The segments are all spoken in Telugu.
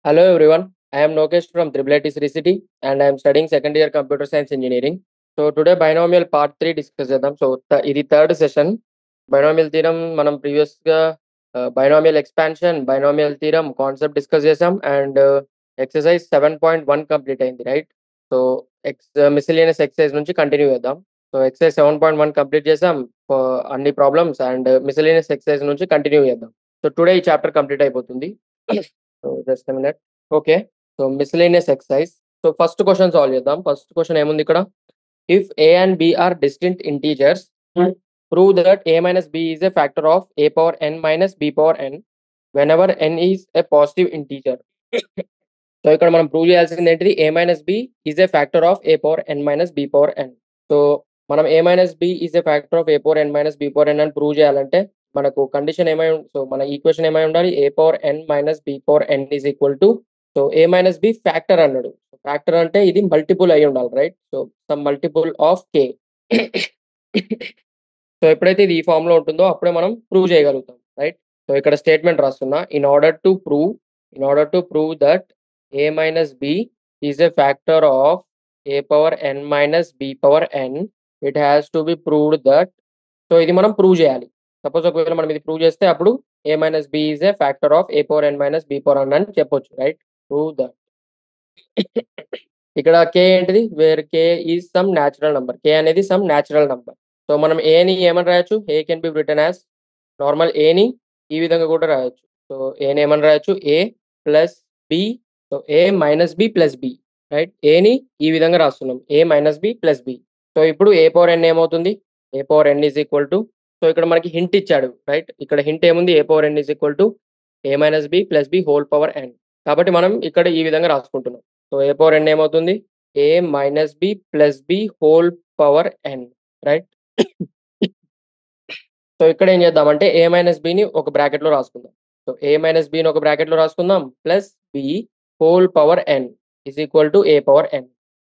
Hello everyone, I am Nokesh from Triple IT Sri City and I am studying second year computer science engineering. So today binomial part 3 discuss చేద్దాం. So ఇది థర్డ్ సెషన్. బైనామియల్ థీరం మనం ప్రీవియస్ గా binomial expansion, binomial theorem concept discuss చేసాం అండ్ ఎక్సర్సైజ్ 7.1 కంప్లీట్ అయింది రైట్. సో మిసిలియనస్ ఎక్సర్సైజ్ నుంచి కంటిన్యూ చేద్దాం. సో ఎక్సర్సైజ్ 7.1 కంప్లీట్ చేసాం అన్ని ప్రాబ్లమ్స్ అండ్ మిసిలియనస్ ఎక్సర్సైజ్ నుంచి కంటిన్యూ చేద్దాం. సో టుడే ఈ చాప్టర్ కంప్లీట్ అయిపోతుంది. So just a minute. Okay, so miscellaneous exercise. So first question solve చేద్దాం. ఫస్ట్ క్వశ్చన్ ఏముంది ఇక్కడ? If A and B are distinct integers, prove that A minus B is a factor of A power N minus B power N whenever N is a positive integer. So ఇక్కడ మనం ప్రూవ్ చేయాల్సింది ఏంటిది? A minus B is a factor of A power N minus B power N. So మనం ఏ minus B is a factor of A power N minus B power ఎన్ అని ప్రూవ్ చేయాలంటే మనకు కండిషన్ సో మన ఈక్వేషన్ ఏమై ఉండాలి? A power N minus B power N is equal to, so A minus B factor అన్నాడు. ఫ్యాక్టర్ అంటే ఇది మల్టిపుల్ అయి ఉండాలి right. So some multiple of K. So ఎప్పుడైతే ఇది ఈ ఫామ్ లో ఉంటుందో అప్పుడే మనం ప్రూవ్ చేయగలుగుతాం రైట్. సో ఇక్కడ స్టేట్మెంట్ రాస్తున్నా, in order to prove that A minus B is a factor of A power N minus B power N, it has to be proved that. So ఇది మనం ప్రూవ్ చేయాలి. సపోజ్ ఒకవేళ మనం ఇది ప్రూవ్ చేస్తే అప్పుడు A minus B is a factor of A power N minus B power ఎన్ అని చెప్పొచ్చు రైట్. Prove that. ఇక్కడ కే ఏంటిది? Where K is some natural number. K అనేది సమ్ న్యాచురల్ నంబర్. సో మనం ఏని ఏమని రాయొచ్చు? A can be written as normal ఏని ఈ విధంగా కూడా రాయొచ్చు. సో ఏని ఏమని రాయొచ్చు? A plus B. So A minus B plus B right. ఏని ఈ విధంగా రాస్తున్నాం, A minus B plus B. So ఇప్పుడు ఏ పవర్ ఎన్ ఏమవుతుంది? A power N is equal to, so ఇక్కడ మనకి హింట్ ఇచ్చాడు రైట్. ఇక్కడ హింట్ ఏముంది? A power N is equal to A minus B plus B whole power N. కాబట్టి మనం ఇక్కడ ఈ విధంగా రాసుకుంటున్నాం. సో ఏ పవర్ ఎన్ ఏమవుతుంది? A minus B plus B whole power N right. So ఇక్కడ ఏం చేద్దామంటే ఏ మైనస్ బిని ఒక బ్రాకెట్లో రాసుకుందాం. సో ఏ మైనస్ బిని ఒక బ్రాకెట్లో రాసుకుందాం, plus B whole power N is equal to A power N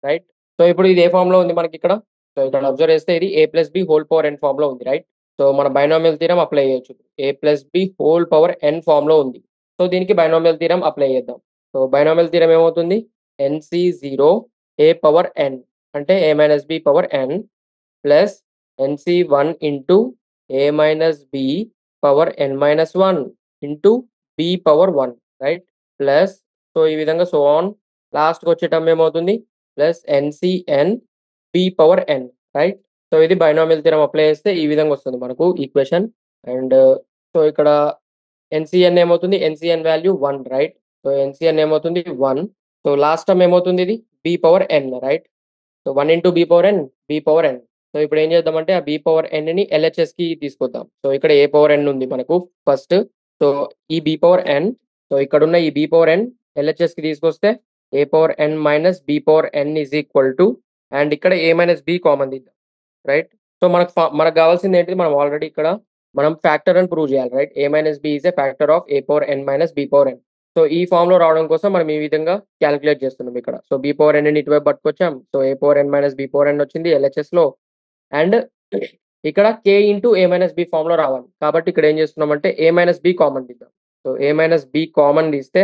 right. So ఇప్పుడు ఇది ఏ ఫామ్ లో ఉంది మనకి ఇక్కడ? సో ఇక్కడ అబ్జర్వ్ చేస్తే ఇది a plus B whole power n form లో ఉంది రైట్. సో మన బైనామియల్ థీరం అప్లై చేయొచ్చు. A plus B whole power n form లో ఉంది. సో దీనికి బైనామియల్ థీరం అప్లై చేద్దాం. సో బైనామియల్ థీరం ఏమవుతుంది? NC0 ఏ పవర్ ఎన్ అంటే a minus B power n plus NC1 into A minus B power N minus 1 into b power 1 right. Plus so ఈ విధంగా సో ఆన్ లాస్ట్కి వచ్చే టర్మ్ ఏమవుతుంది? ప్లస్ NCN బి పవర్ ఎన్ రైట్. సో ఇది బైనామియల్ థీరం అప్లై చేస్తే ఈ విధంగా వస్తుంది మనకు ఈక్వేషన్. అండ్ సో ఇక్కడ NCN ఏమవుతుంది? NCN value 1 right. So NCN ఏమవుతుంది? 1. సో లాస్ట్ టర్మ్ ఏమవుతుంది? ఇది బి పవర్ ఎన్ right. So 1 into b power n, b power ఎన్. సో ఇప్పుడు ఏం చేద్దామంటే ఆ బి పవర్ ఎన్ని ఎల్హెచ్ఎస్ కి తీసుకొద్దాం. సో ఇక్కడ ఏ పవర్ ఎన్ ఉంది మనకు ఫస్ట్. సో ఈ బి పవర్ ఎన్, సో ఇక్కడ ఉన్న ఈ బి పవర్ ఎన్ ఎల్హెచ్ఎస్ కి తీసుకొస్తే a power N minus B power N is equal to, and ఇక్కడ ఏ మైనస్ బి కామన్ తీద్దాం రైట్. సో మనకు కావాల్సింది ఏంటిది? మనం ఆల్రెడీ ఇక్కడ మనం ఫ్యాక్టర్ అని ప్రూవ్ చేయాలి right. A minus B is a factor of A power N minus B power N. So ఈ ఫామ్ లో రావడం కోసం మనం ఈ విధంగా క్యాలిక్యులేట్ చేస్తున్నాం ఇక్కడ. సో బి పవర్ ఎన్ ఇటువైపు పట్టుకొచ్చాం. సో ఏ పవర్ ఎన్ మైనస్ బి పవర్ ఎన్ వచ్చింది ఎల్హెచ్ఎస్ లో. అండ్ ఇక్కడ కే ఇంటూ ఏ మైనస్ బి ఫామ్ లో రావాలి. కాబట్టి ఇక్కడ ఏం చేస్తున్నామంటే ఏ మైనస్ బి కామన్ తీద్దాం. So A minus B common తీస్తే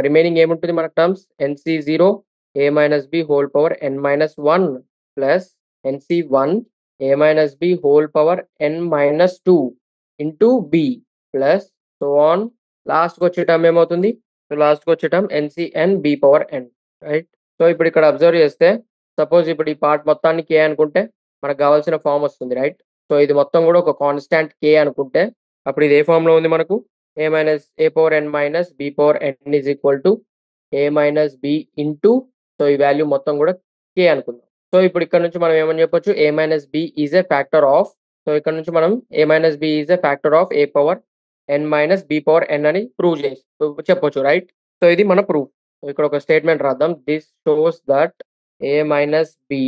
రిమైనింగ్ ఏముంటుంది మన terms? NC0 A minus B whole power N minus 1 plus NC1 A minus B whole power N minus 2 into B plus so on లాస్ట్కి వచ్చే టర్మ్ ఏమవుతుంది? సో లాస్ట్కి వచ్చే టర్మ్ NCN బి పవర్ ఎన్ రైట్. సో ఇప్పుడు ఇక్కడ అబ్జర్వ్ చేస్తే సపోజ్ ఇప్పుడు ఈ పార్ట్ మొత్తాన్ని కే అనుకుంటే మనకు కావాల్సిన ఫామ్ వస్తుంది రైట్. సో ఇది మొత్తం కూడా ఒక కాన్స్టాంట్ కే అనుకుంటే అప్పుడు ఇది ఏ ఫామ్ లో ఉంది మనకు? A power N minus B power N is equal to A minus b into, so ఈ వాల్యూ మొత్తం కూడా కే అనుకుందాం. సో ఇప్పుడు ఇక్కడ నుంచి మనం ఏమని చెప్పొచ్చు? A minus B is a factor of, so ఇక్కడ నుంచి మనం ఏ minus B is a factor of A power N minus B power ఎన్ అని ప్రూవ్ చేసి చెప్పొచ్చు రైట్. సో ఇది మన ప్రూఫ్. ఇక్కడ ఒక స్టేట్మెంట్ రాద్దాం. This shows that A minus B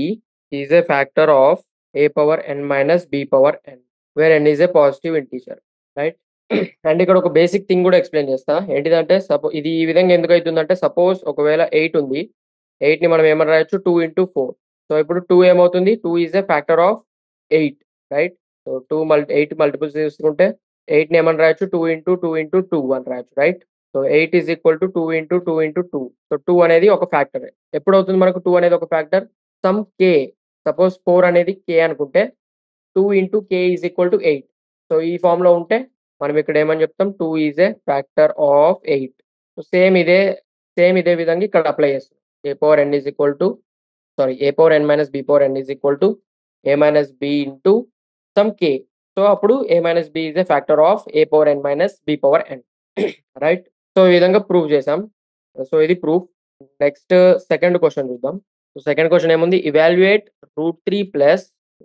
is a factor of A power N minus B power N where N is a positive integer right. And ఇక్కడ ఒక బేసిక్ థింగ్ కూడా ఎక్స్ప్లెయిన్ చేస్తా. ఏంటిదంటే ఇది ఈ విధంగా ఎందుకు అవుతుందంటే సపోజ్ ఒకవేళ 8 ఉంది, 8ని మనం ఏమని రాయొచ్చు? 2 ఇంటూ 4. సో ఇప్పుడు 2 ఏమవుతుంది? 2 is a factor of 8 right. So 8 multiples తీసుకుంటే 8ని ఏమని రాయొచ్చు? 2 ఇంటూ 2 ఇంటూ 2 అని రాయొచ్చు right. So 8 is equal to 2 into 2 into 2. So 2 అనేది ఒక ఫ్యాక్టర్. ఎప్పుడవుతుంది మనకు 2 అనేది ఒక ఫ్యాక్టర్? Some k. సపోజ్ 4 అనేది k అనుకుంటే 2 into k is equal to 8. So ఈ ఫార్మ్‌లో ఉంటే మనం ఇక్కడ ఏమని చెప్తాం? 2 is a factor of 8. So same ఇదే విధంగా ఇక్కడ అప్లై చేస్తాం. a power n is equal to a power n minus b power n is equal to a minus b into some k. So అప్పుడు a minus b is a factor of a power n minus b power n. Right? So ఈ విధంగా ప్రూవ్ చేసాం. సో ఇది ప్రూఫ్. నెక్స్ట్ సెకండ్ క్వెషన్ చూద్దాం. సో సెకండ్ క్వెషన్ ఏముంది? Evaluate √3 plus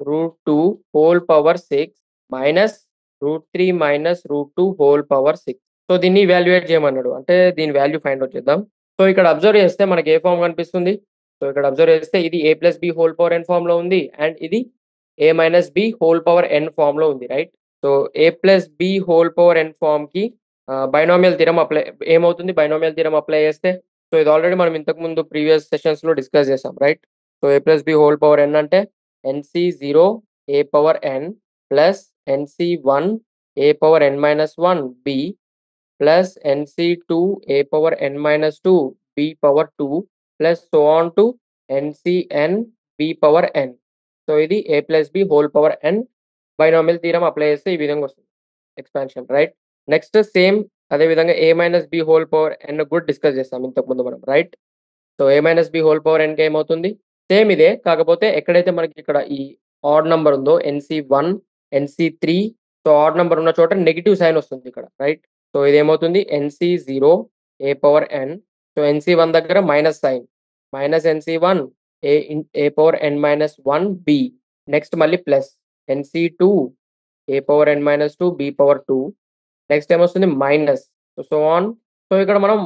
√2 whole power 6 minus √3 minus √2 whole power 6. So దీన్ని ఇవాల్యుయేట్ చేయమన్నాడు. అంటే దీని వాల్యూ ఫైండ్ అవుట్ చేద్దాం. సో ఇక్కడ అబ్జర్వ్ చేస్తే మనకి ఏ ఫార్మ్ కనిపిస్తుంది? సో ఇక్కడ అబ్జర్వ్ చేస్తే ఇది a plus b whole power n ఫార్మ్‌లో ఉంది. అండ్ ఇది a minus b whole power n ఫార్మ్‌లో ఉంది. Right? So a plus b whole power n ఫార్మ్‌కి బైనామియల్ థీరం అప్లై ఏమవుతుంది? బైనామియల్ థీరం అప్లై చేస్తే సో ఇది ఆల్రెడీ మనం ఇంతకుముందు ప్రీవియస్ సెషన్స్‌లో డిస్కస్ చేసాం. Right? So a plus b whole power n అంటే NC0 a power n plus NC1 a power n minus 1 b plus NC2 a power n minus 2 b power 2 plus so on to NCn b power n. So ఇది a plus b whole power n binomial theorem apply చేస్తే ఈ విధంగా వస్తుంది ఎక్స్పాన్షన్. రైట్? నెక్స్ట్ సేమ్ అదే విధంగా a minus b whole power n కూడా డిస్కస్ చేసాం ఇంతకుముందు మనం. Right? So a minus b whole power n కి ఏమవుతుంది? సేమ్ ఇదే, కాకపోతే ఎక్కడైతే మనకి ఇక్కడ ఈ ఆడ్ నంబర్ ఉందో NC1 NC3, so odd number ఉన్న చోట నెగెటివ్ సైన్ వస్తుంది ఇక్కడ. రైట్? సో ఇదేమవుతుంది? NC0 a power n. So NC1 దగ్గర minus sign, minus NC1 a power n minus 1 b. Next మళ్ళీ plus NC2 a power n minus 2 b power 2. Next ఏమొస్తుంది? మైనస్. So on. సో ఇక్కడ మనం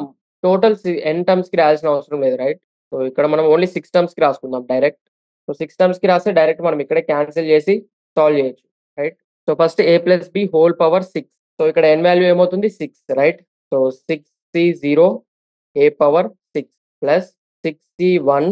టోటల్ n టర్మ్స్‌కి రాయాల్సిన అవసరం లేదు. రైట్? సో ఇక్కడ మనం ఓన్లీ 6 టర్మ్స్‌కి రాసుకుందాం డైరెక్ట్. సో 6 టర్మ్స్‌కి రాస్తే డైరెక్ట్ మనం ఇక్కడే క్యాన్సిల్ చేసి సాల్వ్ చేయొచ్చు. Right? So first a plus b whole power 6. So ఇక్కడ n వాల్యూ ఏమవుతుంది? 6. Right? So 6c0 a power 6 plus 6c1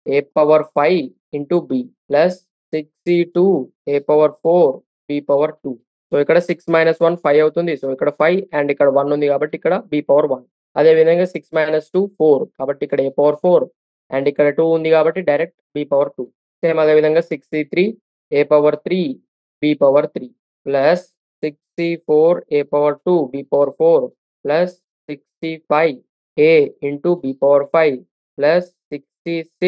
a power 5 into b plus 6c2 a power 4 b power 2. So ఇక్కడ 6 మైనస్ 1 5 అవుతుంది. సో ఇక్కడ 5 అండ్ ఇక్కడ 1 ఉంది కాబట్టి ఇక్కడ b పవర్ 1. అదే విధంగా 6 మైనస్ 2 4 కాబట్టి ఇక్కడ a పవర్ 4 అండ్ ఇక్కడ 2 ఉంది కాబట్టి డైరెక్ట్ b పవర్ 2. సేమ్ అదే విధంగా 6c3 a power 3 b power 3 plus 6c4 a power 2 b power 4 plus 6c5 a into b power 5 plus 6c6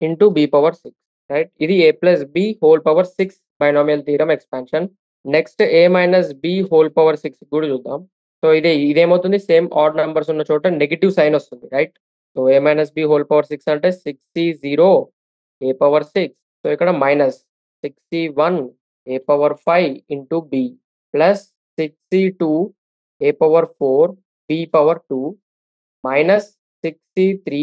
into b power 6. Right? ఇది a plus b whole power 6 binomial theorem expansion. Next a minus b whole power 6 కూడా చూద్దాం. సో ఇదేమవుతుంది? సేమ్ ఆడ్ నంబర్స్ ఉన్న చోట నెగెటివ్ సైన్ వస్తుంది. Right? So a minus b whole power 6 అంటే 6c0 a పవర్ 6. సో ఇక్కడ minus 6c1 a power 5 into b plus 6c2 a power 4 b power 2 minus 6c3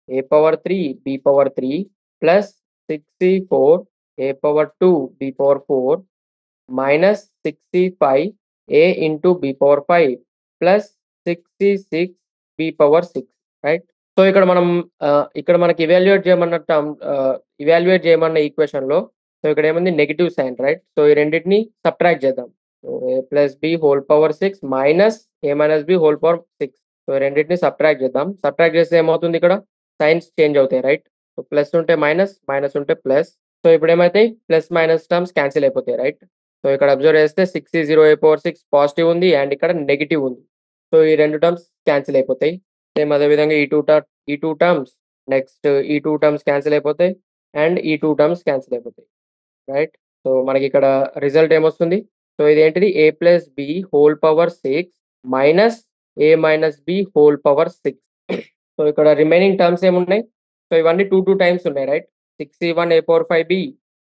a power 3 b power 3 plus 6c4 a power 2 b power 4 minus 6c5 a into b power 5 plus 6c6 b power 6. Right? So ఇక్కడ మనం ఇక్కడ మనకి ఇవాల్యుయేట్ చేయమన్న ఈక్వేషన్‌లో సో ఇక్కడ ఏముంది? Negative sign. రైట్? సో ఈ రెండిటిని సబ్ట్రాక్ట్ చేద్దాం. So a plus b whole power 6 minus a minus b whole power 6. So రెండిటిని సబ్ట్రాక్ట్ చేద్దాం. సబ్ట్రాక్ట్ చేస్తే ఏమవుతుంది? ఇక్కడ సైన్స్ చేంజ్ అవుతాయి. రైట్? సో ప్లస్ ఉంటే మైనస్, మైనస్ ఉంటే ప్లస్. సో ఇప్పుడు ఏమైతాయి? ప్లస్ మైనస్ టర్మ్స్ క్యాన్సిల్ అయిపోతాయి. రైట్? సో ఇక్కడ అబ్జర్వ్ చేస్తే 6c0 a పవర్ 6 పాజిటివ్ ఉంది అండ్ ఇక్కడ నెగెటివ్ ఉంది. సో ఈ 2 టర్మ్స్ క్యాన్సిల్ అయిపోతాయి. సేమ్ అదే విధంగా ఈ 2 టర్మ్స్, నెక్స్ట్ ఈ 2 టర్మ్స్ క్యాన్సిల్ అయిపోతాయి అండ్ ఈ 2 టర్మ్స్ క్యాన్సిల్ అయిపోతాయి. రైట్? సో మనకి ఇక్కడ రిజల్ట్ ఏమొస్తుంది? సో ఇదేంటిది? a plus b whole power 6 minus a minus b whole power 6. So ఇక్కడ రిమైనింగ్ టర్మ్స్ ఏమున్నాయి? సో ఇవన్నీ 2 టైమ్స్ ఉన్నాయి. Right? 6c1 a power 5b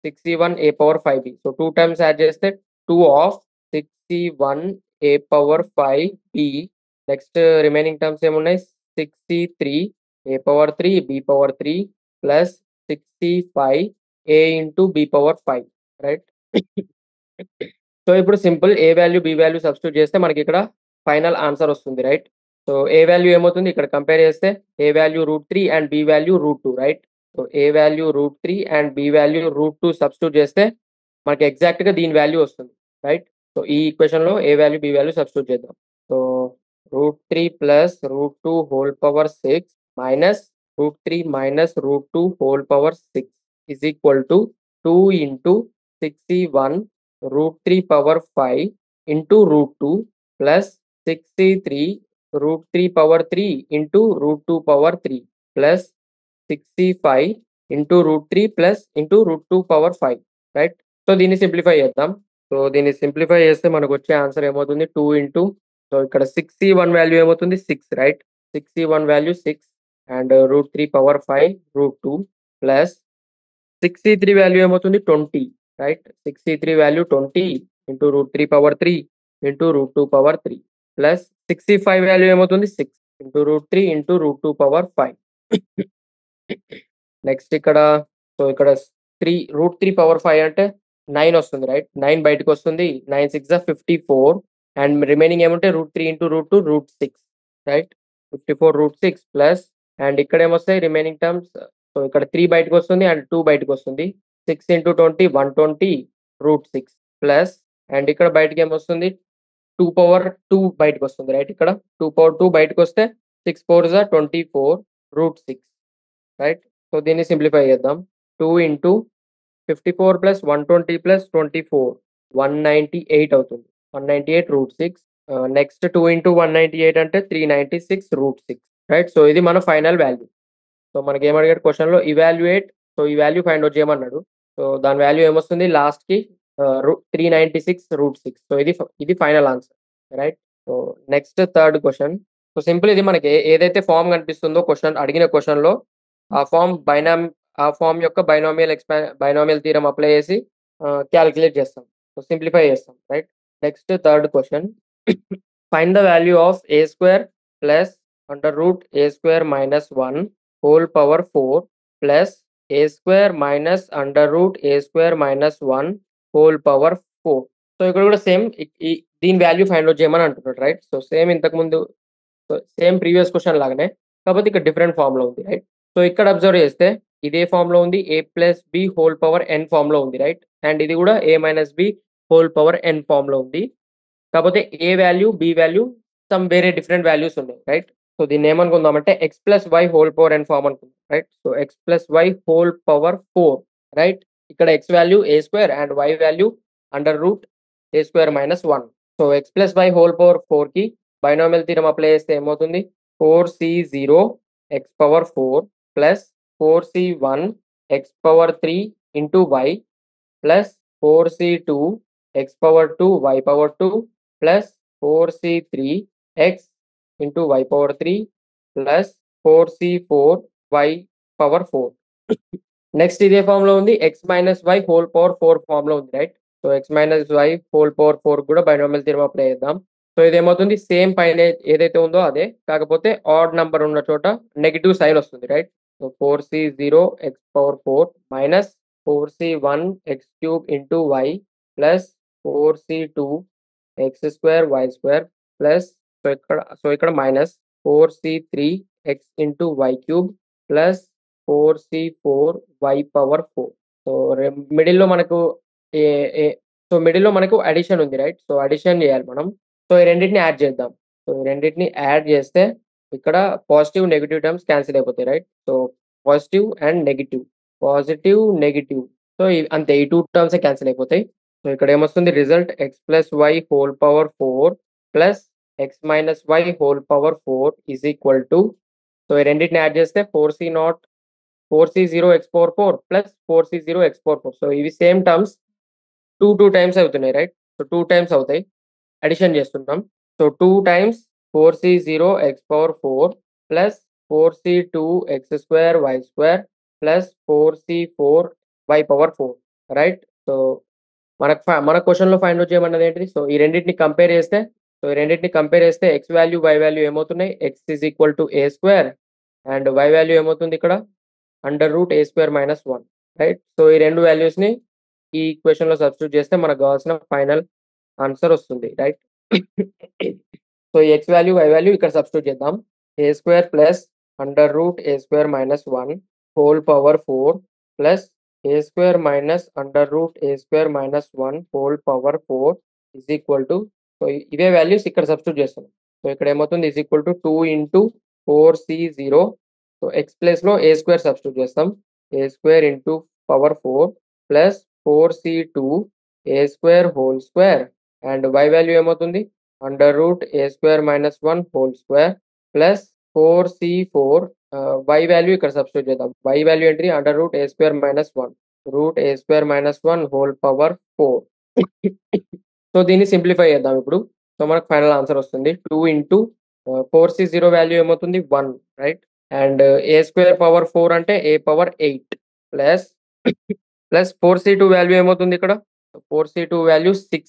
6c1 a power 5b. So 2 times add చేస్తే 2 of 6c1 a power 5b. Next remaining terms ఏమున్నాయి? 6c3 a power 3 b power 3 plus 6c5 a into b power 5. Right? So ఇప్పుడు simple a value b value substitute చేస్తే మనకి ఇక్కడ ఫైనల్ ఆన్సర్ వస్తుంది. రైట్? సో a వాల్యూ ఏమవుతుంది? ఇక్కడ కంపేర్ చేస్తే a value √3 and b value √2. Right? So a value √3 and b value √2 substitute చేస్తే మనకి ఎగ్జాక్ట్‌గా దీని వాల్యూ వస్తుంది. రైట్? సో ఈ ఈక్వేషన్‌లో a value b value substitute చేద్దాం. So √3 plus √2 whole power 6 minus √3 minus √2 whole power 6 is equal to 2 into 61 √3 power 5 into √2 plus 63 √3 power 3 into √2 power 3 plus 65 into √3 plus into √2 power 5, right? So దీన్ని సింప్లిఫై చేద్దాం. సో దీన్ని సింప్లిఫై చేస్తే మనకు వచ్చే ఆన్సర్ ఏమవుతుంది 2 ఇంటూ, సో ఇక్కడ 6c1 వాల్యూ ఏమవుతుంది 6, right? 6c1 value 6 and √3 power 5 √2 plus 63 value ఏమవుతుంది 20, right? 63 value 20 into √3 power 3 into √2 power 3 plus 65 value ఏమవుతుంది 6 ఇంటూ √3 ఇంటూ √2 పవర్ 5. నెక్స్ట్ ఇక్కడ, సో ఇక్కడ 3 పవర్ 5 అంటే 9 వస్తుంది, రైట్? 9 బయటకు వస్తుంది. 9 6 54 అండ్ రిమైనింగ్ ఏమంటే √3 ఇంటూ √2 √6, రైట్? 54 √6 ప్లస్ అండ్ ఇక్కడ ఏమొస్తాయి రిమైనింగ్ టర్మ్స్. సో ఇక్కడ 3 బయటకు వస్తుంది అండ్ 2 బయటకు వస్తుంది. 6 ఇంటూ 20 120 √6 ప్లస్ అండ్ ఇక్కడ బయటకి ఏమొస్తుంది 2 పవర్ 2 బయటకు వస్తుంది, రైట్? ఇక్కడ 2 పవర్ 2 బయటకు వస్తే 6 4 24 √6, రైట్? సో దీన్ని సింప్లిఫై చేద్దాం. 2 ఇంటూ 54 ప్లస్ 120 ప్లస్ 24 198 అవుతుంది. 198 √6. నెక్స్ట్ 2 ఇంటూ 198 అంటే 396 √6, రైట్? సో ఇది మన ఫైనల్ వాల్యూ. సో మనకి ఏమడిగాడు క్వశ్చన్లో ఇవాల్యుయేట్, సో ఈ వాల్యూ ఫైండ్ అవుట్ చేయమన్నాడు. సో దాని వాల్యూ ఏమొస్తుంది లాస్ట్కి 396 √6. సో ఇది final answer, right? So next third question. So simple, ఇది మనకి ఏదైతే ఫామ్ కనిపిస్తుందో క్వశ్చన్ అడిగిన క్వశ్చన్లో ఆ ఫామ్ యొక్క బైనామియల్ థీరం అప్లై చేసి క్యాలిక్యులేట్ చేస్తాం. సో సింప్లిఫై చేస్తాం, right? Next third question. Find the value of a² plus √a² minus 1 whole power 4 plus a² minus √a² minus 1 whole power 4. So ఇక్కడ కూడా సేమ్ దీని వాల్యూ ఫైండ్ అవుట్ చేయమని అంటున్నాడు, రైట్? సో సేమ్ ఇంతకుముందు, సో సేమ్ ప్రీవియస్ క్వశ్చన్ లాగానే, కాకపోతే ఇక్కడ డిఫరెంట్ ఫామ్లో ఉంది, రైట్? సో ఇక్కడ అబ్జర్వ్ చేస్తే ఇదే ఫామ్లో ఉంది, a plus b whole power n ఫామ్లో ఉంది, రైట్? అండ్ ఇది కూడా a minus b whole power n ఫామ్లో ఉంది. కాకపోతే a value b value some వేరే డిఫరెంట్ వాల్యూస్ ఉన్నాయి, రైట్? సో దీన్ని ఏమనుకుందామంటే x plus why whole power n form అనుకుందాం, right? So x plus why whole power 4, right? ఇక్కడ x value a² and y value √a² minus 1. So x plus why whole power 4కి బైనామియల్ థీరం అప్లై చేస్తే ఏమవుతుంది 4c0 x power 4 plus 4c1 x power 3 into y plus 4c2 x power 2 y power 2 plus 4c3 x into y power 3 plus 4c4 y power 4. Next ఇదే ఫామ్లో ఉంది, x minus Y whole power 4 ఫామ్లో ఉంది, right? So x minus Y whole power 4 కూడా బైనామియల్ థీరం అప్లై చేద్దాం. సో ఇదేమవుతుంది సేమ్ పైన ఏదైతే ఉందో అదే, కాకపోతే ఆడ్ నెంబర్ ఉన్న చోట నెగిటివ్ సైన్ వస్తుంది, right? So 4c0 x power 4 minus 4c1 x³ into y plus 4c2 x² y² plus so ఇక్కడ minus 4c3 x into y³ plus 4c4 y power 4. So మిడిల్లో మనకు మిడిల్లో మనకు అడిషన్ ఉంది, రైట్? సో అడిషన్ చేయాలి మనం. సో ఈ రెండింటిని యాడ్ చేద్దాం. సో ఈ రెండింటిని యాడ్ చేస్తే ఇక్కడ పాజిటివ్ నెగిటివ్ టర్మ్స్ క్యాన్సిల్ అయిపోతాయి, right? So positive and negative, positive negative, so అంతే, ఈ 2 టర్మ్స్ క్యాన్సిల్ అయిపోతాయి. సో ఇక్కడ ఏమొస్తుంది result x plus why whole power 4 plus x minus Y whole power 4 is equal to, so ఈ రెండింటిని యాడ్ చేస్తే 4c0 x power 4 plus 4c0 x power 4. So ఇవి సేమ్ టర్మ్స్ 2 టైమ్స్ అవుతున్నాయి, రైట్? సో 2 టైమ్స్ అవుతాయి, అడిషన్ చేస్తున్నాం. So 2 times 4c0 x power 4 plus 4c2 x² y² plus 4c4 y power 4, right? So మన క్వశ్చన్లో ఫైండ్ అవుట్ చేయమన్నది ఏంటిది? సో ఈ రెండింటిని కంపేర్ చేస్తే, x వాల్యూ y వాల్యూ ఏమవుతున్నాయి, x is equal to a² and y value ఏమవుతుంది ఇక్కడ √a² minus 1, రైట్? సో ఈ రెండు వాల్యూస్ని ఈ ఈక్వేషన్లో సబ్స్టిట్యూట్ చేస్తే మనకు కావాల్సిన ఫైనల్ ఆన్సర్ వస్తుంది, రైట్? సో ఈ x వాల్యూ y వాల్యూ ఇక్కడ సబ్స్టిట్యూట్ చేద్దాం. a² plus √a² minus 1 whole power 4 plus a² minus √a² minus 1 whole power 4 is equal to, so ఇవే వాల్యూస్ ఇక్కడ సబ్స్టిట్యూట్ చేస్తున్నాం. సో ఇక్కడ ఏమవుతుంది is equal to 2 into 4c0. So x ప్లేస్లో ఏ స్క్వేర్ సబ్స్టిట్యూట్ చేస్తాం. A square into power 4 plus 4c2 a square whole square and y value ఏమవుతుంది under root a square minus 1 whole square plus 4c4 y value ఇక్కడ సబ్స్టిట్యూట్ చేద్దాం. y వాల్యూ ఏంటి under root a square minus 1 root a square minus 1 whole power 4. So దీన్ని సింప్లిఫై చేద్దాం ఇప్పుడు. సో మనకు ఫైనల్ ఆన్సర్ వస్తుంది 2 ఇంటూ 4c0 వాల్యూ ఏమవుతుంది 1 right and a square power 4 అంటే a power 8 plus 4c2 value ఏమవుతుంది ఇక్కడ 4c2 వాల్యూ 6.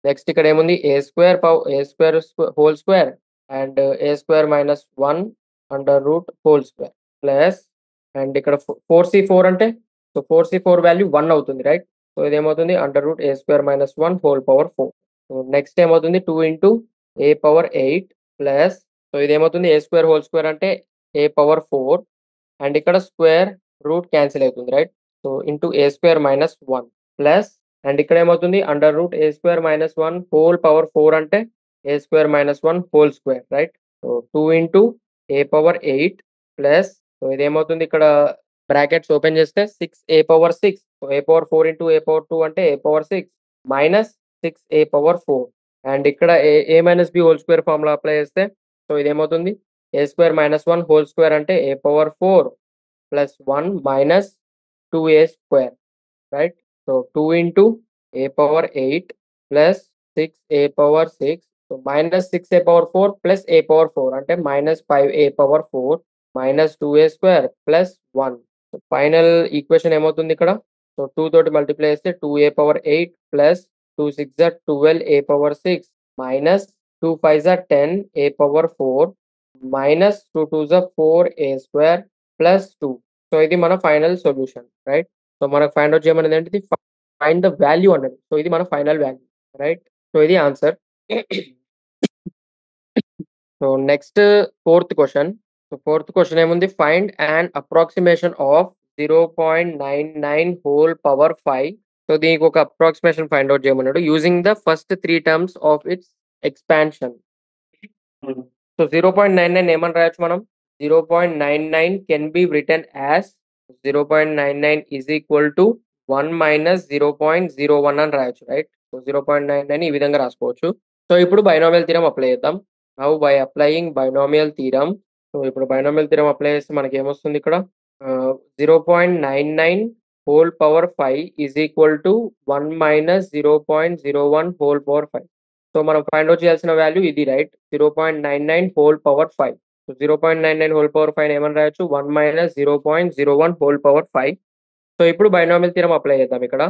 నెక్స్ట్ ఇక్కడ ఏముంది a square whole square and a square minus 1 under root whole square plus and ఇక్కడ 4c4 అంటే సో 4c4 వాల్యూ 1 అవుతుంది రైట్. సో ఇదేమవుతుంది under root a square minus 1 whole power 4. So next ఏమవుతుంది 2 into a power 8 plus so ఇదేమవుతుంది ఏ స్క్వేర్ హోల్ స్క్వేర్ అంటే ఏ పవర్ 4 అండ్ ఇక్కడ స్క్వేర్ రూట్ క్యాన్సిల్ అవుతుంది right. So into a square minus 1 plus and ఇక్కడ ఏమవుతుంది under root a square minus 1 whole power 4 అంటే a square minus 1 whole square right. So 2 into a power 8 plus so ఇదేమవుతుంది ఇక్కడ బ్రాకెట్స్ ఓపెన్ చేస్తే 6 a power 6. So A power 4 into a power 2 అంటే a power 6 minus 6 a power 4 and ఇక్కడ a minus B whole square formula apply చేస్తే సో ఇదేమవుతుంది a square minus 1 whole square అంటే a power 4 plus 1 minus 2a square right. So 2 into a power 8 plus 6 a power 6 so minus 6 a power 4 plus a power 4 అంటే minus 5 a power 4 minus 2a square plus 1. Final equation ఏమవుతుంది ఇక్కడ సో 2 తోటి మల్టిప్లై చేస్తే 2a power 8 plus 2 6 12 a power 6 minus 2 5 10 A power 4 minus 2 2 4 a square plus 2. So ఇది మన ఫైనల్ సొల్యూషన్ రైట్. సో మనకు ఫైండ్ అవుట్ చేయమనేది ఏంటిది ఫైండ్ ద వాల్యూ అన్నది. సో ఇది మన ఫైనల్ వాల్యూ రైట్. సో ఇది answer. So next fourth question. So fourth question ఏముంది find and approximation of 0.99 whole power 5. So దీనికి ఒక అప్రాక్సిమేషన్ ఫైండ్ అవుట్ చేయమన్నాడు using the first 3 terms of its expansion. So 0.99 ఏమని రాయొచ్చు మనం 0.99 can be written as 0.99 is equal to 1 minus 0.01 అని రాయొచ్చు రైట్. సో 0.99 ఈ విధంగా రాసుకోవచ్చు. సో ఇప్పుడు బైనామియల్ థీరం అప్లై చేద్దాం. Now by applying binomial theorem. So ఇప్పుడు బైనామియల్ థీరం అప్లై చేస్తే మనకి ఏమొస్తుంది ఇక్కడ 0.99 whole power 5 is equal to 1 minus 0.01 whole power 5. So మనం ఫైండ్ అవుట్ చేయాల్సిన వాల్యూ ఇది right 0.99 whole power 5. So 0.99 whole power 5 ఏమని రాయొచ్చు 1 మైనస్ 0.01 హోల్ పవర్ 5. సో ఇప్పుడు బైనామియల్ థీరం అప్లై చేద్దాం ఇక్కడ.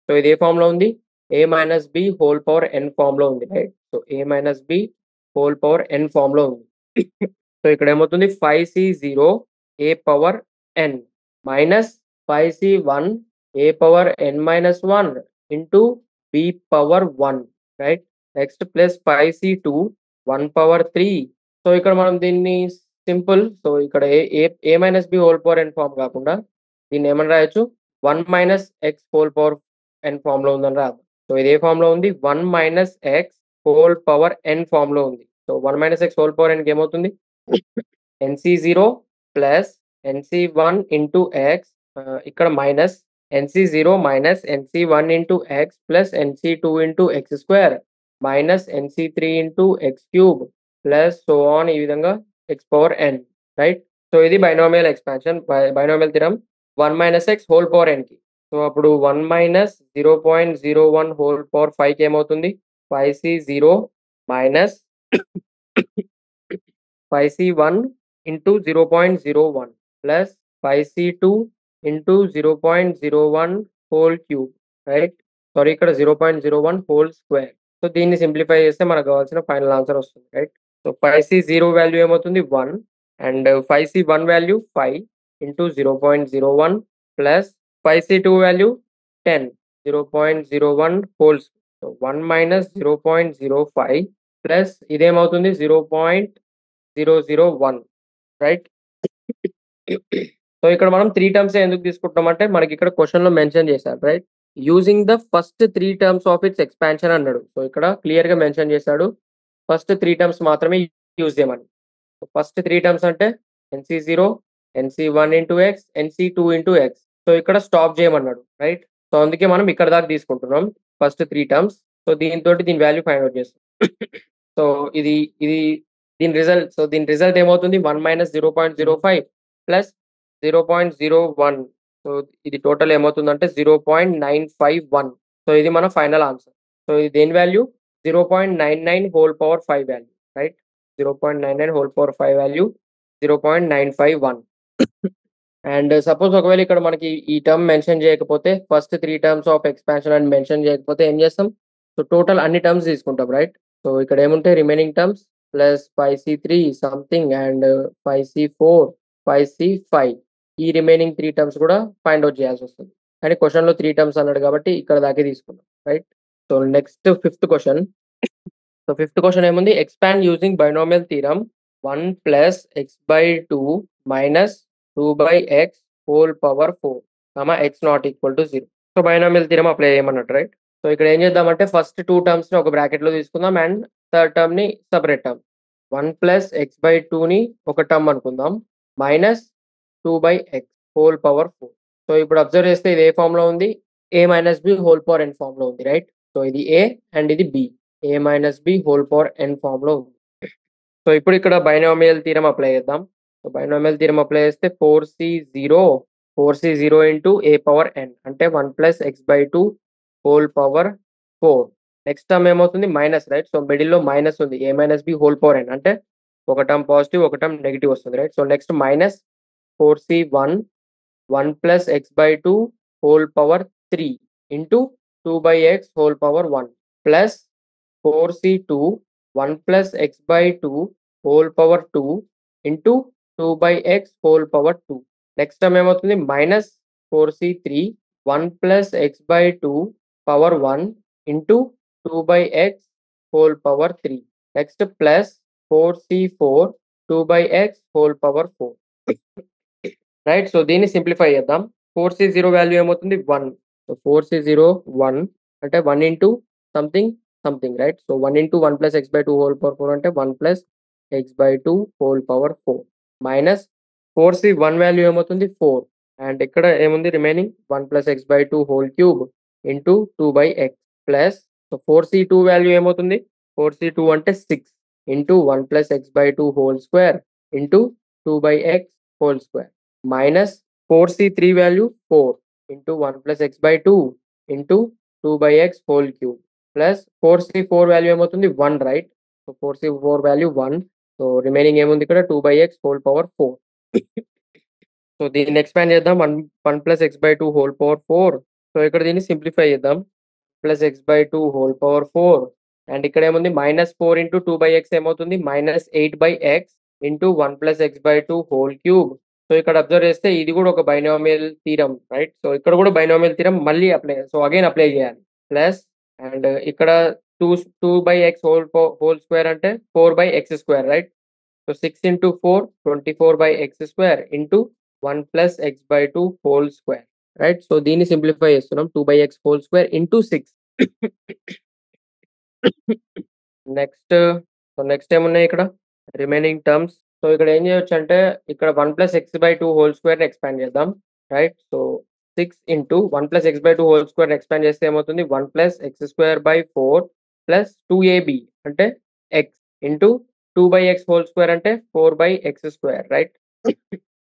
సో ఇది ఏ ఫామ్ లో ఉంది a minus B whole power n form లో ఉంది right. So a minus B whole power n form లో ఉంది. సో ఇక్కడ ఏమవుతుంది 5c0 a power n minus 5c1 a power n minus 1 into b power 1 right. Next plus 5c2 1 power 3. So ఇక్కడ మనం దీన్ని సింపుల్ సో ఇక్కడ a minus B whole power n form కాకుండా దీన్ని ఏమని రాయొచ్చు 1 minus x whole power n form లో ఉందని రాదు. సో ఇది ఏ ఫామ్ లో ఉంది 1 minus x whole power n form లో ఉంది. So 1 minus x whole power n ఏమవుతుంది nc0 plus nc1 into x ఇక్కడ minus nc0 minus nc1 into x plus nc2 into x square minus nc3 into x cube plus so on ఈ విధంగా x power n right. So ఇది binomial expansion binomial theorem 1 minus x whole power n కి. సో అప్పుడు 1 మైనస్ 0.01 హోల్ పవర్ 5 కి ఏమవుతుంది 5c0 minus 5c1 into 0.01 plus 5c2 into 0.01 whole cube right. Sorry ఇక్కడ 0.01 హోల్ స్క్వేర్. సో దీన్ని సింప్లిఫై చేస్తే మనకు కావాల్సిన ఫైనల్ ఆన్సర్ వస్తుంది రైట్. సో 5c0 వాల్యూ ఏమవుతుంది 1 and 5c1 value 5 into 0.01 plus 5c2 value 10 0.01 wholes. So 1 minus 0.05 plus ఇదేమవుతుంది 0.001 రైట్. సో ఇక్కడ మనం 3 టర్మ్స్ ఎందుకు తీసుకుంటాం అంటే మనకి ఇక్కడ క్వశ్చన్ లో మెన్షన్ చేశారు right using the first 3 terms of its expansion అన్నాడు. సో ఇక్కడ క్లియర్ గా మెన్షన్ చేశాడు ఫస్ట్ 3 టర్మ్స్ మాత్రమే యూజ్ చేయమని. ఫస్ట్ 3 టర్మ్స్ అంటే NC0, NC1 into X, NC2 into X. So ఇక్కడ స్టాప్ చేయమన్నాడు రైట్. సో అందుకే మనం ఇక్కడ దాకా తీసుకుంటున్నాం ఫస్ట్ 3 టర్మ్స్. సో దీనితోటి దీని వాల్యూ ఫైండ్ అవుట్ చేస్తాం. సో ఇది ఇది దీని రిజల్ట్ ఏమవుతుంది 1 - 0.05 ప్లస్ 0.01. సో ఇది టోటల్ ఏమవుతుందంటే 0.951. సో ఇది మన ఫైనల్ ఆన్సర్. సో ఇది దేని value 0.99 whole power 5 value right. 0.99 whole power 5 value 0.951. And suppose ఒకవేళ ఇక్కడ మనకి ఈ టర్మ్ మెన్షన్ చేయకపోతే, ఫస్ట్ 3 టర్మ్స్ ఆఫ్ ఎక్స్పాన్షన్ అని మెన్షన్ చేయకపోతే ఏం చేస్తాం? సో టోటల్ అన్ని టర్మ్స్ తీసుకుంటాం రైట్. సో ఇక్కడ ఏముంటాయి remaining terms plus 5C3 something and 5C4, 5C5. ఈ రిమైనింగ్ 3 టర్మ్స్ కూడా ఫైండ్ అవుట్ చేయాల్సి వస్తుంది. కానీ క్వశ్చన్లో 3 టర్మ్స్ అన్నాడు కాబట్టి ఇక్కడ దాకే తీసుకున్నాం right. So next fifth question. So fifth question ఏముంది? Expand using binomial theorem 1 + x/2 minus 2/x whole power 4, x not equal to 0. So binomial theorem apply చేయమన్నట్టు రైట్. సో ఇక్కడ ఏం చేద్దామంటే ఫస్ట్ 2 టర్మ్స్ని ఒక బ్రాకెట్లో తీసుకుందాం అండ్ థర్డ్ టర్మ్ని సపరేట్ టర్మ్. 1 + x/2ని ఒక టర్మ్ అనుకుందాం minus 2/x whole power 4. So ఇప్పుడు అబ్జర్వ్ చేస్తే ఇది ఏ ఫామ్లో ఉంది? a - b whole power n ఫామ్లో ఉంది రైట్. సో ఇది a అండ్ ఇది b. a - b whole power n ఫామ్లో ఉంది. సో ఇప్పుడు ఇక్కడ బైనామియల్ థీరం అప్లై చేద్దాం. సో బైనామియల్ థీరం అప్లై చేస్తే 4C0 into a power n అంటే 1 + x/2 whole power 4. Next term ఏమవుతుంది? Minus right. సో మిడిల్లో మైనస్ ఉంది. a - b whole power n అంటే ఒక టర్మ్ పాజిటివ్ ఒక టర్మ్ నెగిటివ్ వస్తుంది right. So next minus 4C1 1 + x/2 whole power 3 into 2/x whole power 1 plus 4C2 1 + x/2 whole power 2 into 2/x whole power 2. Next term ఏమవుతుంది? Minus 4C3 1 + x/2 power 1 into 2/x whole power 3. Next plus 4C4 2/x whole power 4 right. So దీన్ని సింప్లిఫై చేద్దాం. 4C0 వాల్యూ ఏమవుతుంది? 1. సో 4C0 1 అంటే 1 into something right. So 1 into 1 + x/2 whole power 4 అంటే 1 + x/2 whole power 4 minus 4C1 value ఏమవుతుంది? 4 అండ్ ఇక్కడ ఏముంది remaining 1 + x/2 whole cube into 2/x plus so 4C2 value ఏమవుతుంది? 4C2 అంటే 6 into 1 + x/2 whole square into 2/x whole square minus 4C3 value 4 into 1 + x/2 into 2/x whole cube plus 4C4 value ఏమవుతుంది? 1 right. So 4C4 value 1. So remaining ఏముంది ఇక్కడ 2/x హోల్ పవర్ 4. సో దీన్ని ఎక్స్పాండ్ చేద్దాం 1 + x/2 హోల్ పవర్ 4. సో ఇక్కడ దీన్ని సింప్లిఫై చేద్దాం plus x/2 whole power 4 and ఇక్కడ ఏముంది మైనస్ 4 ఇంటూ 2/x ఏమవుతుంది? -8/x into 1 + x/2 whole cube. So ఇక్కడ అబ్జర్వ్ చేస్తే ఇది కూడా ఒక బైనామియల్ థీరం రైట్. సో ఇక్కడ కూడా బైనామియల్ థీరం మళ్ళీ అగైన్ అప్లై చేయాలి ప్లస్ అండ్ ఇక్కడ 2/x హోల్ స్క్వేర్ అంటే 4/x² right. So 6 into 4 24/x² into 1 + x/2 whole square right. So దీన్ని సింప్లిఫై చేస్తున్నాం 2/x whole square into 6. Next ఏమున్నాయి ఇక్కడ రిమైనింగ్ టర్మ్స్. సో ఇక్కడ ఏం చేయొచ్చు అంటే ఇక్కడ 1 + x/2 హోల్ స్క్వేర్ని ఎక్స్పాండ్ చేద్దాం right. So 6 into 1 + x/2 whole స్క్వేర్ని ఎక్స్పాండ్ చేస్తే ఏమవుతుంది? 1 + x²/4 ప్లస్ 2ab అంటే x into 2/x whole square అంటే 4/x² రైట్.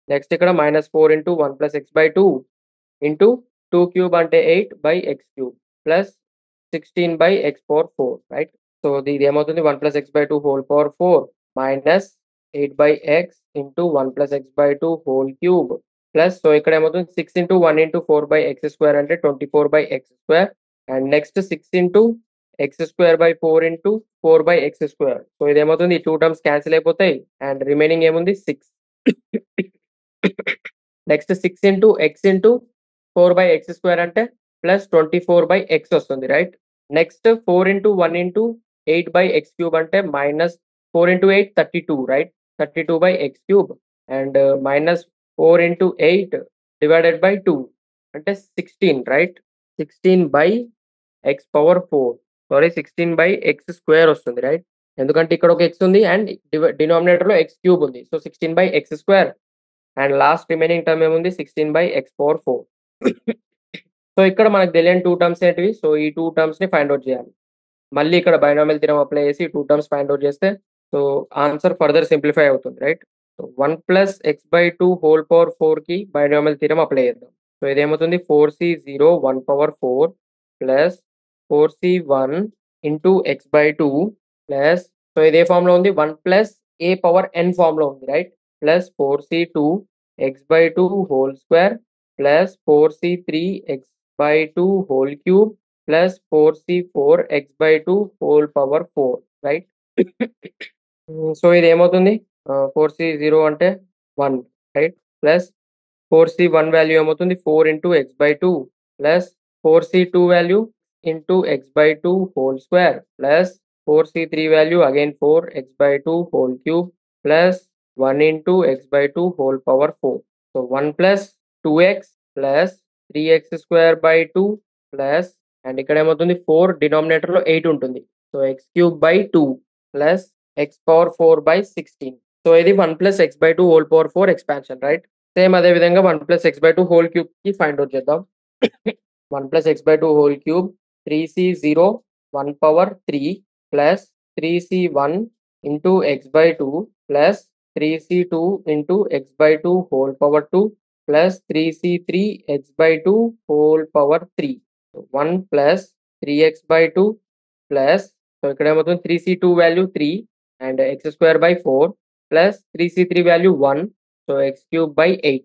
నెక్స్ట్ ఇక్కడ -4 ఇంటూ 1 + x/2 ఇంటూ 2 క్యూబ్ అంటే 8/x³ plus 16/x⁴ right. So ఇది ఏమవుతుంది? 1 + x/2 whole power 4 minus 8/x into 1 + x/2 whole cube plus so ఇక్కడ ఏమవుతుంది? 6 ఇంటూ 1 ఇంటూ 4/x² అంటే 24/x² and next 6 into x²/4 into 4/x². So ఇది ఏమవుతుంది? ఈ 2 టర్మ్స్ క్యాన్సిల్ అయిపోతాయి అండ్ రిమైనింగ్ ఏముంది? 6. Next 6 into x into 4/x² అంటే ప్లస్ 24/x వస్తుంది right. Next 4 into 1 into 8/x³ అంటే minus 4 into 8 32 right. 32/x³ and minus 4 into 8 divided by 2 అంటే 16 రైట్. 16/x⁴ సారీ 16/x² వస్తుంది రైట్. ఎందుకంటే ఇక్కడ ఒక x ఉంది అండ్ డినామినేటర్‌లో x క్యూబ్ ఉంది. So, 16/x² and last remaining term ఏముంది 16/x⁴. సో, ఇక్కడ మనకు తెలియని 2 టర్మ్స్ ఏంటివి? సో, ఈ 2 టర్మ్స్‌ని ఫైండ్ ఔట్ చేయాలి. మళ్ళీ ఇక్కడ బైనామియల్ థియరమ్ అప్లై చేసి 2 టర్మ్స్ ఫైండ్ ఔట్ చేస్తే సో, ఆన్సర్ ఫర్దర్ సింప్లిఫై అవుతుంది. Right? So, 1 + x/2 binomial theorem apply చేద్దాం. సో, ఇదేమవుతుంది 4c0 1/4 plus 4c1 into x/2 plus so, ఇదే ఫార్మ్‌లో ఉంది 1 + a⁴n ఫార్మ్‌లో ఉంది. Right? Plus 4c2 x/2 whole square plus 4c3 x/2 whole cube plus 4c4 x/2 whole power 4. Right? So, ఇదేమవుతుంది 4c0 అంటే 1. రైట్? ప్లస్ 4c1 వాల్యూ ఏమవుతుంది 4 into x/2 plus 4c2 value into x/2 whole square plus 4c3 value again 4 x/2 whole cube plus 1 into x/2 whole power 4. So, 1 + 2x plus 3x² plus and ఇక్కడ ఏమవుతుంది 4 డినామినేటర్‌లో 8 ఉంటుంది. So, x³ plus x⁴/16. So, ఇది 1 + x/2 whole power 4 expansion. Right? Same అదే విధంగా 1 + x/2 హోల్ క్యూబ్‌కి ఫైండ్ ఔట్ చేద్దాం. 1 + x/2 whole cube 3c0 1/3 plus 3c1 into x/2 plus 3c2 into x/2 whole power 2 plus 3c3 x/2 whole power 3. 1 + 3x/2 plus so, ఇక్కడ ఏమవుతుంది 3c2 value 3 and x²/4 plus 3c3 value 1 so, x³ 8.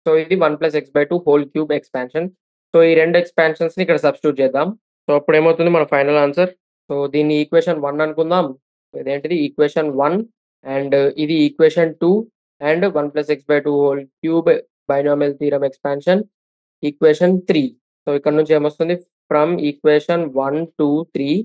So, ఇది 1 + x/2 whole cube expansion. So, ఈ 2 ఎక్స్‌పాన్షన్స్‌ని ఇక్కడ సబ్స్టిట్యూట్ చేద్దాం. సో, అప్పుడేమవుతుంది మన ఫైనల్ ఆన్సర్. సో, దీన్ని ఈక్వేషన్ 1 అనుకుందాం. ఇదేంటిది ఈక్వేషన్ 1 అండ్ ఇది equation 2 and 1 + x/2 whole cube binomial theorem expansion equation 3. So, ఇక్కడ నుంచి ఏమొస్తుంది ఫ్రమ్ ఈక్వేషన్ 1, 2, 3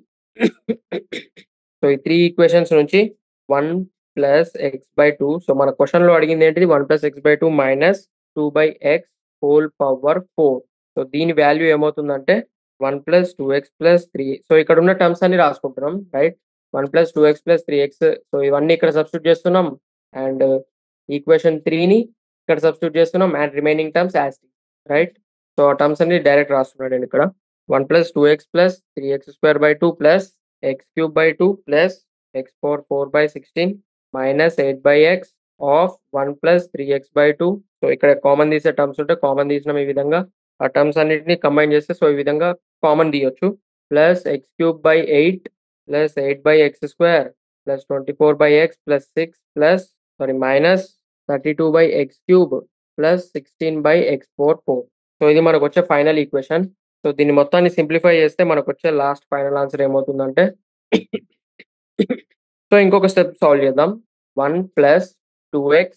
సో, ఈ 3 ఈక్వేషన్స్ నుంచి 1 + x/2 సో, మన క్వెషన్‌లో అడిగింది ఏంటిది 1 + x/2 minus 2/x whole power 4. So, దీని వాల్యూ ఏమవుతుందంటే 1 + 2x + 3 సో, ఇక్కడ ఉన్న టర్మ్స్ అన్ని రాసుకుంటున్నాం. రైట్? 1 + 2x + 3x సో, ఇవన్నీ ఇక్కడ సబ్స్టిట్యూట్ చేస్తున్నాం అండ్ ఈక్వేషన్ 3ని ఇక్కడ సబ్స్టిట్యూట్ చేస్తున్నాం and remaining terms as it is. Right? So, ఆ టర్మ్స్ అన్ని డైరెక్ట్ రాస్తున్నాను నేను ఇక్కడ. 1 + 2x + 3x² plus x³ plus x⁴/16 minus 8/x of 1 + 3x/2 so, ఇక్కడ కామన్ తీసే టర్మ్స్ ఉంటే కామన్ తీసినాం ఈ విధంగా. ఆ టర్మ్స్ అన్నిటిని కంబైన్ చేస్తే సో, ఈ విధంగా కామన్ తీయొచ్చు. Plus x³ 8 plus 8/x² plus 24/x plus 6 plus minus 32/x³ plus 16/x⁴. So, ఇది మనకొచ్చే ఫైనల్ ఈక్వేషన్. సో, దీన్ని మొత్తాన్ని సింప్లిఫై చేస్తే మనకొచ్చే లాస్ట్ ఫైనల్ ఆన్సర్ ఏమవుతుందంటే సో, ఇంకొక స్టెప్ సాల్వ్ చేద్దాం. 1 + 2x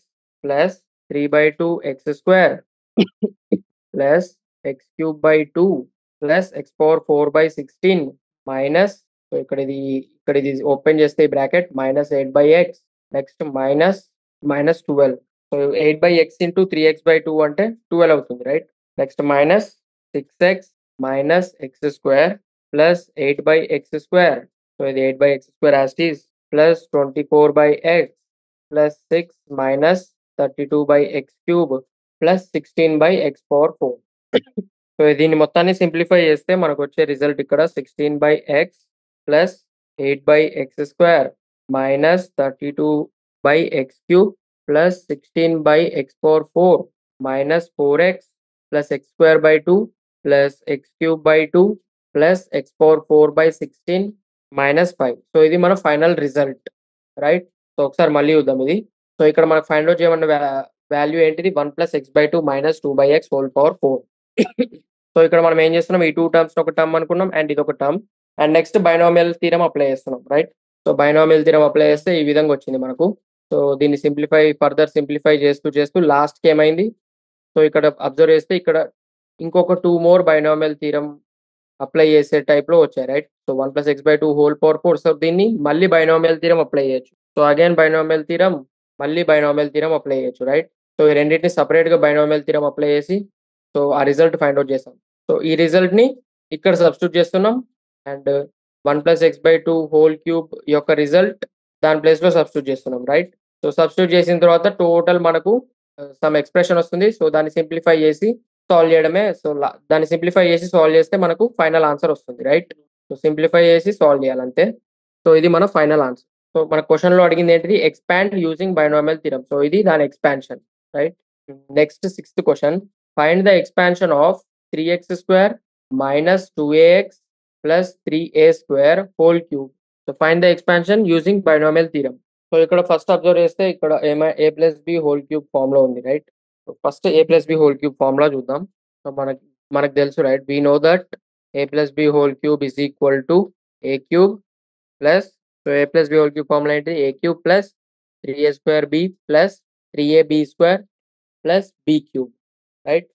plus 3/2x² plus x³ plus x⁴/16 minus so, ఇక్కడ ఇది ఓపెన్ చేస్తే ఈ bracket minus 8/x next minus 12. So, 8/x into 3x/2 అంటే 12 అవుతుంది. Right? Next minus 6x minus x² plus 8/x². So, ఇది 8/x² as it is plus 24/x plus 6 minus 32/x³ plus 16/x⁴. So, దీన్ని మొత్తాన్ని సింప్లిఫై చేస్తే మనకొచ్చే రిజల్ట్ ఇక్కడ 16/x plus 8/x² minus 32/x³ plus 16/x⁴ minus 4x plus x²/2 plus x³ 2 plus x⁴/16 minus 5. So, ఇది మన ఫైనల్ రిజల్ట్. రైట్? సో, ఒకసారి మళ్ళీ చూద్దాం ఇది. సో, ఇక్కడ మనకు ఫైండ్ ఔట్ చేయమన్న వాల్యూ ఏంటిది 1 + x/2 minus 2/x whole power 4. So, ఇక్కడ మనం ఏం చేస్తున్నాం ఈ 2 టర్మ్స్‌ని ఒక టర్మ్ అనుకున్నాం అండ్ ఇదొక term and next binomial theorem apply చేస్తున్నాం. Right? So, binomial theorem apply చేస్తే ఈ విధంగా వచ్చింది మనకు. సో, దీన్ని ఫర్దర్ సింప్లిఫై చేస్తూ లాస్ట్‌కి ఏమైంది సో, ఇక్కడ అబ్జర్వ్ చేస్తే ఇక్కడ ఇంకొక 2 మోర్ బైనామియల్ థియరమ్ అప్లై చేసే టైప్‌లో వచ్చాయి. Right? So, 1 + x/2 whole power 4 so, దీన్ని మళ్ళీ బైనామియల్ థియరమ్ అప్లై చేయొచ్చు. సో, అగైన్ బైనామియల్ థియరమ్ మళ్ళీ బైనామియల్ థియరమ్ అప్లై చేయొచ్చు. రైట్? సో, ఈ రెండిటిని సెపరేట్‌గా బైనామియల్ థియరమ్ అప్లై చేసి సో, ఆ రిజల్ట్ ఫైండ్ ఔట్ చేసాం. సో, ఈ రిజల్ట్‌ని ఇక్కడ సబ్స్టిట్యూట్ చేస్తున్నాం అండ్ 1 + x/2 హోల్ క్యూబ్ యొక్క రిజల్ట్ దాని ప్లేస్‌లో సబ్స్టిట్యూట్ చేస్తున్నాం. రైట్? సో, సబ్స్టిట్యూట్ చేసిన తర్వాత టోటల్ మనకు సమ్ ఎక్స్‌ప్రెషన్ వస్తుంది. సో, దాన్ని సింప్లిఫై చేసి సాల్వ్ చేయడమే. సో, దాన్ని సింప్లిఫై చేసి సాల్వ్ చేస్తే మనకు ఫైనల్ ఆన్సర్ వస్తుంది. రైట్? సో, సింప్లిఫై చేసి సాల్వ్ చేయాలి అంతే. సో, ఇది మన ఫైనల్ ఆన్సర్. సో, మన క్వెషన్‌లో అడిగింది ఏంటిది? Expand using binomial theorem. So, ఇది దాని expansion. Right? Next 6th question. Find the expansion of 3x² minus 2ax plus 3a square whole cube. So find the expansion using binomial theorem. So ఇక్కడ ఫస్ట్ అబ్జర్వ్ చేస్తే ఇక్కడ a plus B whole cube formula ఉంది. Right? So first a plus B whole cube formula చూద్దాం. సో మనకు తెలుసు. Right? We know that a plus B whole cube is equal to a cube plus, so a plus B whole cube formula ఏంటి? a cube plus 3a square బి plus 3ab square plus b cube. Right?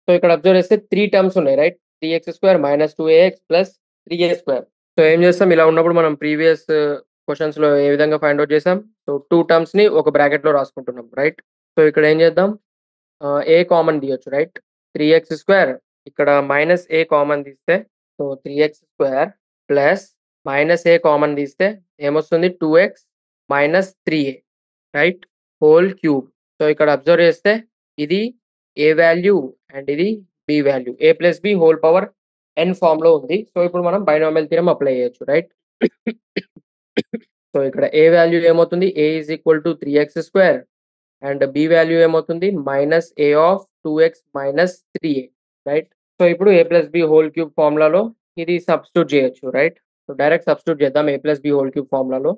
So ఇక్కడ అబ్జర్వ్ చేస్తే 3 టర్మ్స్ ఉన్నాయి. Right? 3x² minus 2ax plus 3a². So ఏం చేస్తాం? ఇలా ఉన్నప్పుడు మనం ప్రీవియస్ క్వెషన్స్‌లో ఏ విధంగా ఫైండ్ అవుట్ చేసాం? సో 2 టర్మ్స్‌ని ఒక బ్రాకెట్‌లో రాసుకుంటున్నాం. రైట్? సో ఇక్కడ ఏం చేద్దాం? a కామన్ తీయొచ్చు. రైట్? 3x² ఇక్కడ మైనస్ a కామన్ తీస్తే, so 3x² plus minus a common తీస్తే ఏమొస్తుంది? 2x minus 3a. Right? Whole cube. So ఇక్కడ అబ్జర్వ్ చేస్తే ఇది a వాల్యూ అండ్ ఇది b value. a plus b whole power n ఫార్మ్‌లో ఉంది. సో ఇప్పుడు మనం బైనామియల్ థీరమ్ అప్లై చేయొచ్చు. రైట్? సో ఇక్కడ a వాల్యూ ఏమవుతుంది? a is equal to 3x² and b value ఏమవుతుంది? Minus a of 2x minus 3a. Right? So ఇప్పుడు a plus b whole cube ఫార్ములాలో ఇది సబ్స్టిట్యూట్ చేయొచ్చు. రైట్? సో డైరెక్ట్ సబ్స్టిట్యూట్ చేద్దాం a plus b whole cube ఫార్ములాలో.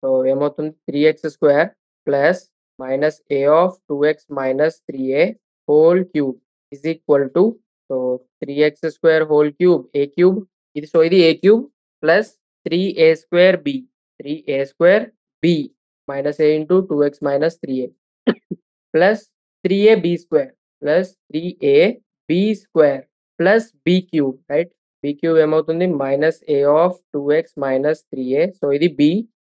సో ఏమవుతుంది? 3x² plus minus a of 2x minus 3a whole cube is equal to, so 3x² whole cube a cube, ఇది సో ఇది a cube plus 3a² b, 3a² b minus a into 2x minus 3a plus 3ab² plus 3ab² plus b cube. Right? b cube ఏమవుతుంది? Minus a of 2x minus 3a. So ఇది b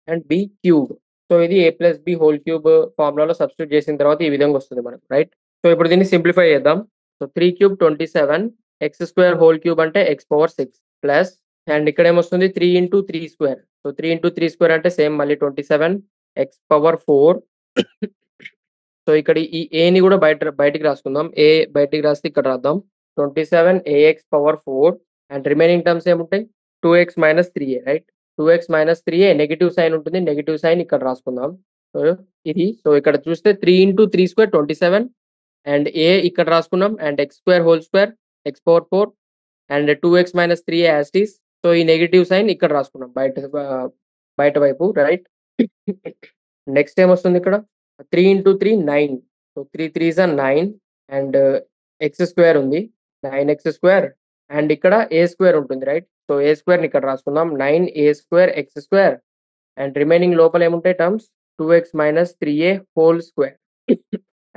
and b cube. So ఇది a plus b whole cube ఫార్ములాలో సబ్స్టిట్యూట్ చేసిన తర్వాత ఈ విధంగా వస్తుంది మనకు. రైట్? సో ఇప్పుడు దీన్ని సింప్లిఫై చేద్దాం. So 3 cube 27, x² whole cube అంటే x పవర్ 6 ప్లస్, అండ్ ఇక్కడ ఏమొస్తుంది? 3 into 3 square. So 3 into 3 square అంటే సేమ్ మళ్ళీ 27 x పవర్ 4. సో ఇక్కడ ఈ ఏని కూడా బయటికి రాసుకుందాం. ఏ బయటికి రాస్తే ఇక్కడ రాద్దాం. 27 ax power 4 and remaining terms ఏముంటాయి? 2x minus 3a. Right? 2x minus 3a negative sign ఉంటుంది. నెగెటివ్ సైన్ ఇక్కడ రాసుకుందాం. సో ఇది, సో ఇక్కడ చూస్తే 3 ఇంటూ 3 స్క్వేర్ 27 అండ్ a ఇక్కడ రాసుకున్నాం and x² whole square x power 4 and 2x minus 3a as it is. So ఈ నెగెటివ్ సైన్ ఇక్కడ రాసుకున్నాం బయట వైపు. రైట్? నెక్స్ట్ ఏమొస్తుంది ఇక్కడ? 3 into 3 9. So 3 3s are 9 and x² ఉంది. 9x² అండ్ ఇక్కడ a² ఉంటుంది. రైట్? సో a² ఇక్కడ రాసుకుందాం. 9a² x² అండ్ రిమైనింగ్ లోపల ఏముంటాయి terms? 2x minus 3a whole square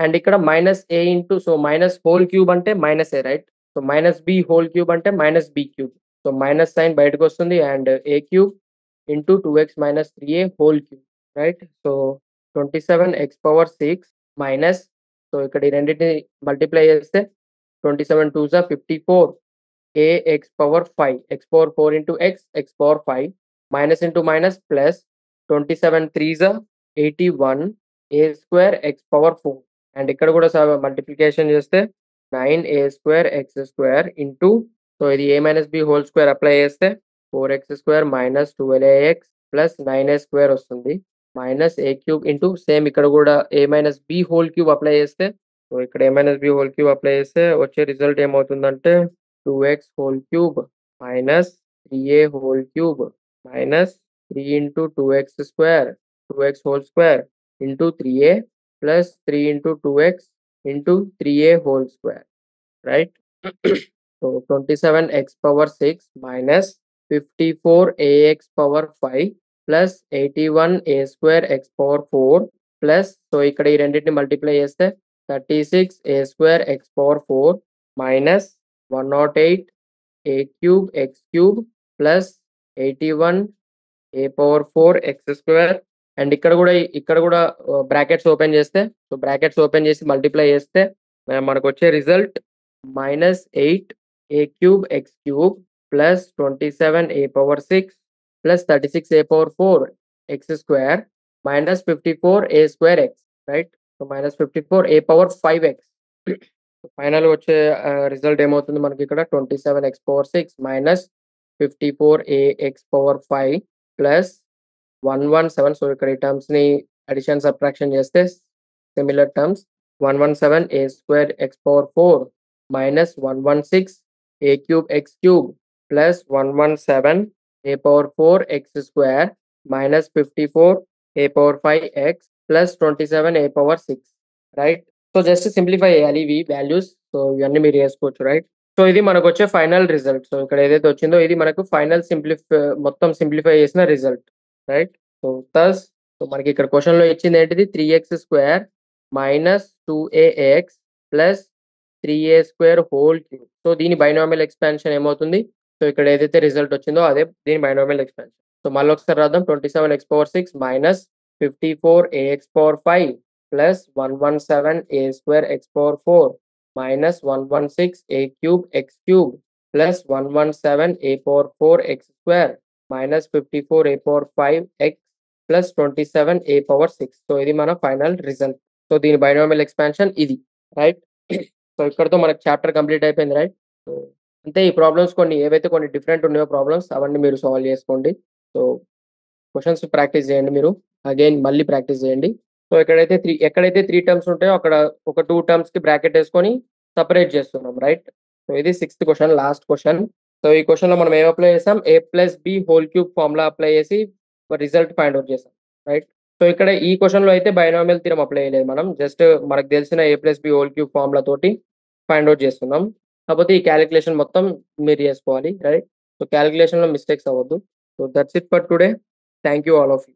and ఇక్కడ minus a into, so minus whole cube అంటే minus a. Right? So minus b whole cube అంటే minus b cube. So minus sign బయటకు వస్తుంది and a cube into 2x minus 3a whole cube. Right? So 27 x power 6 minus, so ఇక్కడ ఈ రెండింటిని మల్టిప్లై చేస్తే 27 2s are 54 a x power 5, x power 4 into x power 5 minus into minus plus 27 3s are 81 a² x power 4 and ఇక్కడ కూడా మల్టిప్లికేషన్ చేస్తే 9a² x² ఇంటూ, సో ఇది a minus b whole square apply చేస్తే 4x² minus 12ax plus 9a² వస్తుంది minus a cube into same ఇక్కడ కూడా a minus b whole cube apply చేస్తే, సో ఇక్కడ a minus b whole cube apply చేస్తే వచ్చే రిజల్ట్ ఏమవుతుందంటే 2x whole cube minus 3a whole cube minus 3 into 2x² whole square into 3a plus 3 into 2x into 3a whole square. Right? So 27 x power 6 minus 54 ax power 5 plus 81 a² x power 4 plus, so ఇక్కడ ఈ రెండింటిని మల్టిప్లై చేస్తే 36 a² x power 4 minus 108 a cube x cube plus 81 a power 4 x² and ఇక్కడ కూడా బ్రాకెట్స్ ఓపెన్ చేస్తే, సో బ్రాకెట్స్ ఓపెన్ చేసి మల్టిప్లై చేస్తే మనకు వచ్చే result minus 8 a cube x cube plus 27 a power 6 plus 36a power 4 x square minus 54a square x, right? So minus 54a power 5x. Final వచ్చే రిజల్ట్ ఏమవుతుంది మనకి ఇక్కడ 27x power 6 minus 54ax power 5 plus 117. So ఇక్కడ ఈ టర్మ్స్ ని అడిషన్ సబ్ట్రాక్షన్ చేస్తే similar terms 117 a square x power 4 minus 116 a cube x cube plus 117 a power 4 x square minus 54 a power 5 x plus 27 a power 6, right? So just simplify చేయాలి ఇవి వాల్యూస్. సో ఇవన్నీ మీరు చేసుకోవచ్చు, రైట్? సో ఇది మనకు వచ్చే ఫైనల్ రిజల్ట్. సో ఇక్కడ ఏదైతే వచ్చిందో ఇది మనకు ఫైనల్ మొత్తం సింప్లిఫై చేసిన result, right? So thus so మనకి ఇక్కడ క్వశ్చన్ లో ఇచ్చింది ఏంటిది 3x square minus 2ax plus 3a square whole cube. So దీని బైనామియల్ ఎక్స్పాన్షన్ ఏమవుతుంది? సో ఇక్కడ ఏదైతే రిజల్ట్ వచ్చిందో అదే దీని బైనామియల్ ఎక్స్పాన్షన్. సో మళ్ళీ ఒకసారి రాద్దాం. 27x power 6 minus 54ax power 5 plus 117 a square x power 4 minus 116 a cube x cube plus 117 a power 4 x square minus 54 a power 5 x plus 27 a power 6. So ఇది మన ఫైనల్ రిజల్ట్. సో దీని బైనామియల్ ఎక్స్పాన్షన్ ఇది, రైట్? సో ఇక్కడతో మనకు చాప్టర్ కంప్లీట్ అయిపోయింది, రైట్? సో అంతే. ఈ ప్రాబ్లమ్స్ కొన్ని ఏవైతే కొన్ని డిఫరెంట్ ఉన్నాయో ప్రాబ్లమ్స్ అవన్నీ మీరు సాల్వ్ చేసుకోండి. సో క్వశ్చన్స్ ప్రాక్టీస్ చేయండి, మీరు అగైన్ మళ్ళీ ప్రాక్టీస్ చేయండి. సో ఎక్కడైతే 3 టర్మ్స్ ఉంటాయో అక్కడ ఒక 2 టర్మ్స్ కి బ్రాకెట్ వేసుకొని సపరేట్ చేస్తున్నాం, రైట్? సో ఇది 6th question, last question. So ఈ క్వశ్చన్ లో మనం ఏం అప్లై చేసాం? a plus B whole cube formula apply చేసి రిజల్ట్ ఫైండ్ అవుట్ చేసాం, రైట్? సో ఇక్కడ ఈ క్వశ్చన్ లో అయితే బైనామియల్ థియరం అప్లై చేయలేదు మనం, జస్ట్ మనకు తెలిసిన a plus B whole cube formula తోటి ఫైండ్ అవుట్ చేస్తున్నాం. కాకపోతే ఈ క్యాలిక్యులేషన్ మొత్తం మీరు చేసుకోవాలి, రైట్? సో క్యాలిక్యులేషన్ లో మిస్టేక్స్ అవ్వద్దు. So that's it for today. Thank you all of you.